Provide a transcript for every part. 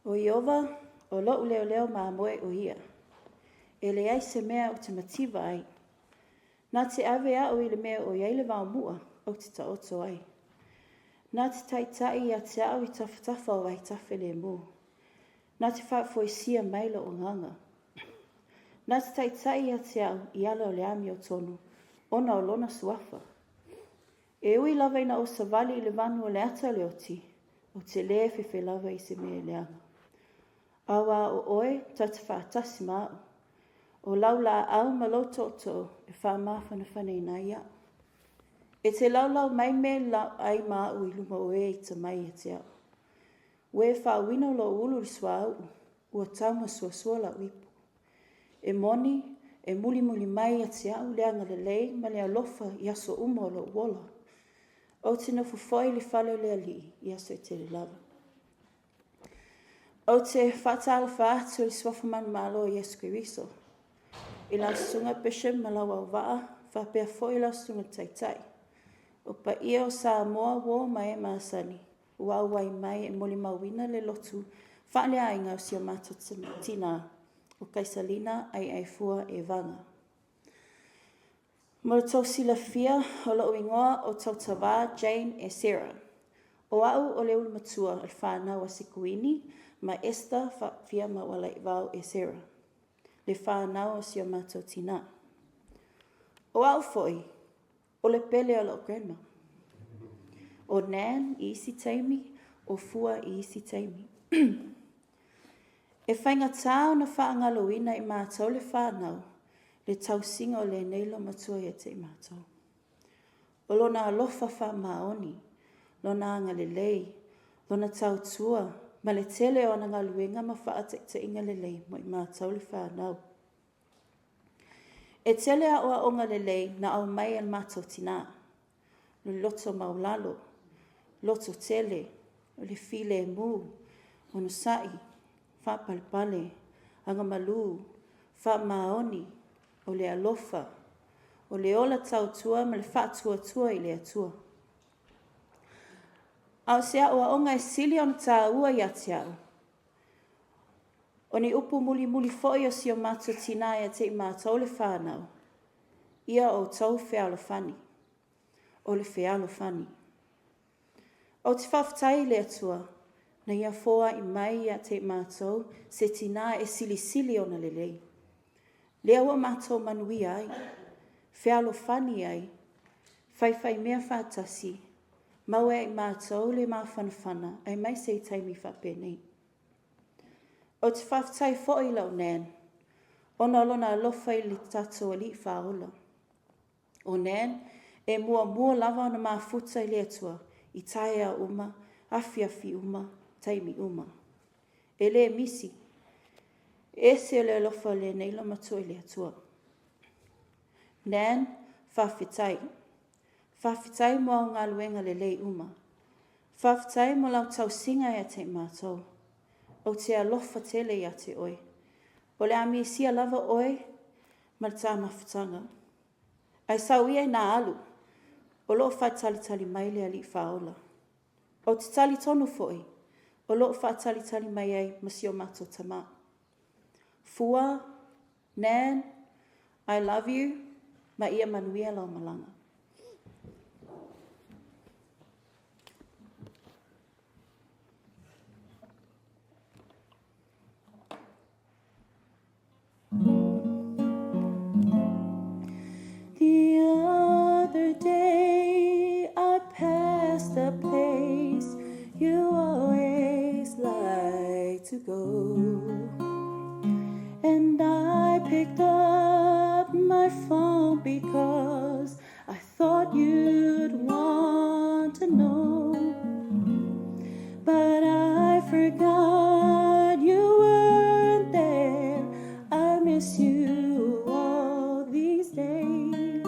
O Iova, o lo leo leo ma moe o ia. E le ai se mea o te mativa ai. Nā te awe a o i le mea o iai le wao mua o te ta oto ai. Nā te taitai a te au i tawhatafa o ai tawhi le mō. Nā te whaafoi sia maila o nganga. Nā te taitai a te au i ala o le ami o tonu, ona o lona suafa. E ui lawa ina o savali i le vanu o le ata le oti, o te le fefe lawa i se mea leanga. Awa o oe, tata whaatasi maa. O laula au malo toto e wha mawhana whanei na ia. E te laulau mai me lau ai maa ui luma o e i ta mai e te au. Ue wha wina lo ulu li swa au, ua tauma sua la uipu. E moni, e muli mai a te au leanga le lei, ma le alofa i aso umo lo uola. O te na fufoi li whale le ali, i aso e te le lava. O te whatala whaatu li swafa manu malo i Yesu Kiriso. I la sunga peshe malawa o waa, whapea fo i la sunga taitai. O pa ia o sa moa wo mai e maasani, ua wai mai e moli mawina le lotu, whaale ainga o sio mato tina, o Kaisalina ai fua e vanga. Mo tau sila fia o la uingoa o tau tawa Jane e Sarah. O au o le ulu matua al whanau a Sikuini, ma Esther fia ma wala i vau e Sarah. Le whanau o sio mato tina. O au foi, o le pele o la o grandma. O Nan i isi taimi, o fua i isi taimi. E whainga tāo na whaangaloina i mātou le whanau, le tau singa o le neilo matua i te i mātou. O lona alofa wha maoni, lona anga le lei, lona tau tua, ma le tele o na ngaluenga ma wha te inga le lei mo i mātou le whanau. E tele a oa onga le lei na au mai al mātou tina, le loto maulalo, loto tele, o le file mu, o no sai, wha palpale, anga malu, wha maoni, o le alofa, o le ola tau tua ma le wha tua i le atua. Au sea oa onga e sili on tā ua i ati au. O ni upu muli foi o si o mātou tina e te i mātou le whanau. Ia o tau whialo whani. O le whialo whani. O te whawtai le atua, na ia foa i mai a te mātou, se tina e sili o na lelei. Lea ua mātou manui ai, whialo whani ai, whai mea whātasi, maua i mātou le mawhanawhana, ai mai se i taimi whapenei. O te whawtai fo i lau Nan, ona lona alofa i li tato ali whaola. O Nan, e mua lava ona mafuta i le atua, i taia uma, afi uma, taimi uma. E le misi, e se le alofa le neila matua i le atua. Nan, whawhitai. Whawhitai mua o ngā luenga le lei uma. Whawhitai mo lau tau singa e te mātou. O te alofa tele i te oi. O le ami sia lava oi, ma le tā mawhutanga. Ai sau ia i nā alu, o loo whaatalitali mai le ali whaola. O te tali tonu foi, o loo whaatalitali mai ai masio mato tama. Fua, Nan, I love you, ma ia manuia lau malanga. The other day I passed a place you always like to go, and I picked up my phone because I thought you'd want to know, but I forgot you weren't there. I miss you all these days,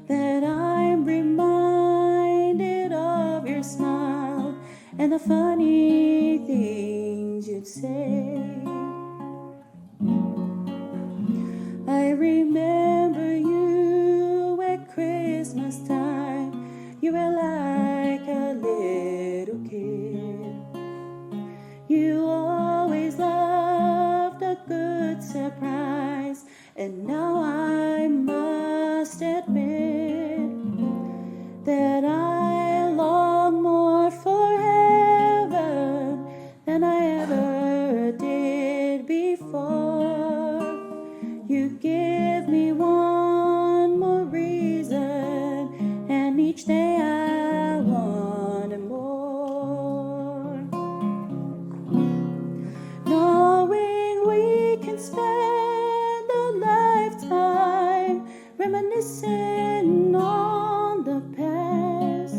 that I'm reminded of your smile and the funny things you'd say. I remember you at Christmas time. You were like a little kid. You And now I must admit that I long more for heaven than I ever did before. You give me one more reason, and each day I want more. Knowing we can spend a lifetime reminiscing on the past,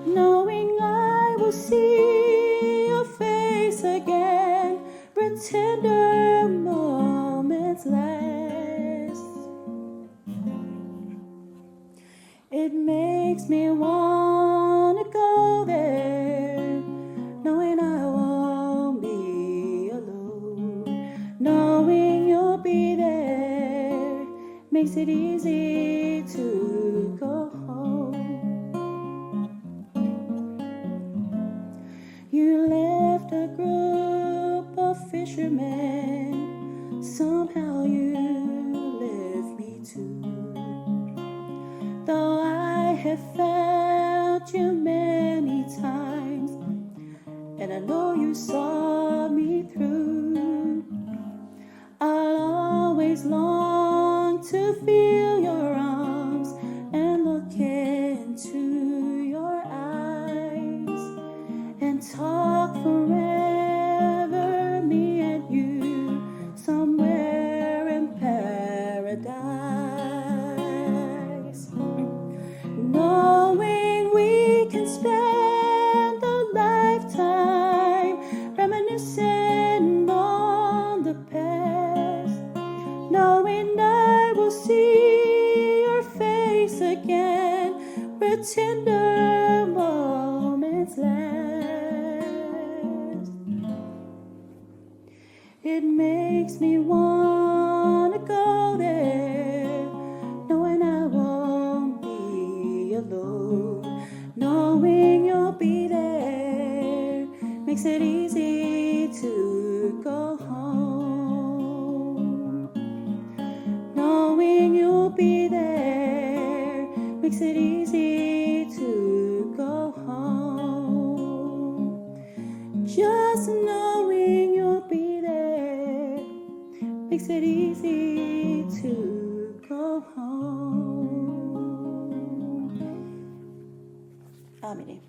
knowing I will see your face again where tender moments last. It makes me want to go there, knowing I won't be alone, knowing you'll be there makes it easy to go home. You left a group of fishermen, somehow you left me too. Though I have felt you many times, and I know you saw me through, I'll always long to feel your arms and look into your eyes and talk forever, me and you, somewhere in paradise. Knowing we can spend a lifetime reminiscing on the past, knowing I will see your face again where tender moments last. It makes me want to go there, knowing I won't be alone, knowing you'll be there makes it easy to go home. Knowing you'll be there makes it easy to go home. Just knowing you'll be there makes it easy to go home. Amen.